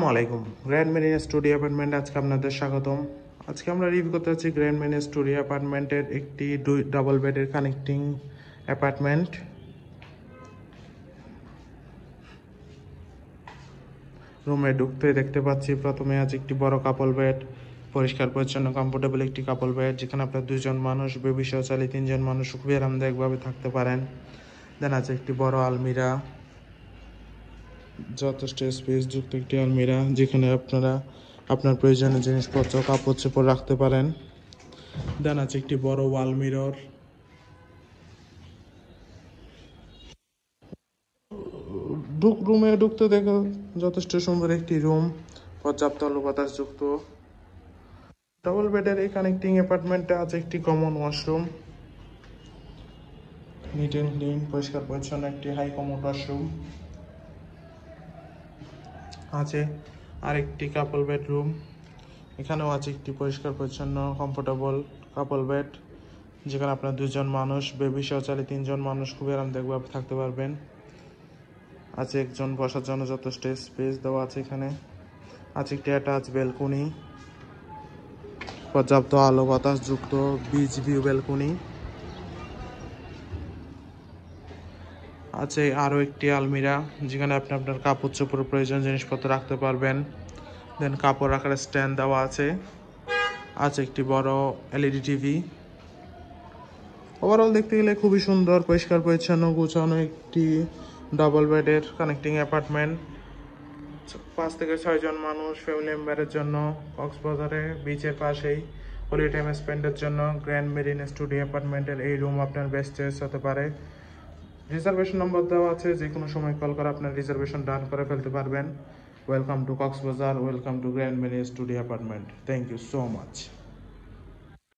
আলাইকুম। Grand Marina studio apartment আজকে আপনাদের স্বাগতম। আজকে আমরা রিভিউ করতে যাচ্ছি গ্র্যান্ড মেরিনা স্টুডিও অ্যাপার্টমেন্টের একটি ডাবল বেডের কানেক্টিং অ্যাপার্টমেন্ট। রুমে ঢুকতে দেখতে পাচ্ছি প্রথমে আছে একটি বড় কাপল বেড, পরিষ্কার পরিচ্ছন্ন কমফোর্টেবল একটি কাপল বেড, যেখানে আপনার দুজন মানুষ বেবি সহ চাইলে তিনজন মানুষ খুবই আরামদায়কভাবে থাকতে পারেন। দেন আছে একটি বড় আলমিরা, যথেষ্ট স্পেস যুক্ত একটি আলমিরা, যেখানে আপনারা আপনার প্রয়োজনীয় জিনিসপত্র কাপড় চোপড় রাখতে পারেন। দেন আছে একটি বড় ওয়াল মিরর। রুমে ঢুকতে দেখো যথেষ্ট সুন্দর একটি রুম, পর্যাপ্ত আলো বাতাস যুক্ত। ডাবল বেডের এই কানেক্টিং অ্যাপার্টমেন্টে আছে একটি common washroom, neat and clean, পরিষ্কার পরিচ্ছন্ন একটি হাই কমোড ওয়াশরুম। আছে আরেকটি কাপল বেডরুম, এখানেও আছে একটি পরিষ্কার পরিচ্ছন্ন কমফোর্টেবল কাপল বেড, যেখানে আপনার দুজন মানুষ বেবি সহ চাইলে তিনজন মানুষ খুবই আরামদায়কভাবে থাকতে পারবেন। আছে একজন বসার জন্য যথেষ্ট স্পেস দেওয়া আছে। এখানে আছে একটি অ্যাটাচ ব্যালকনি, পর্যাপ্ত আলো বাতাস যুক্ত বিচ ভিউ ব্যালকনি। আছে আরও একটি আলমিরা, যেখানে আপনি আপনার কাপড় চোপড় প্রয়োজন জিনিসপত্র রাখতে পারবেন। দেন কাপড় রাখার স্ট্যান্ড দেওয়া আছে। আছে একটি বড় এলইডি টিভি। ওভারঅল দেখতে গেলে খুবই সুন্দর, পরিষ্কার পরিচ্ছন্ন গোছানো একটি ডাবল বেডের কানেক্টিং অ্যাপার্টমেন্ট। 5 থেকে 6 জন মানুষ ফ্যামিলি মেম্বারের জন্য কক্সবাজারে বিচের পাশেই হলি টাইম স্পেন্ডের জন্য গ্র্যান্ড মেরিনা স্টুডিও অ্যাপার্টমেন্টের এই রুম আপনার বেস্ট চয়েস হতে পারে। রিজার্ভেশন নম্বর দেওয়া আছে, যে কোনো সময় কল করে আপনার রিজার্ভেশন ডান করে ফেলতে পারবেন। Welcome to Cox's Bazar, welcome to Grand Marina studio apartment. Thank you so much.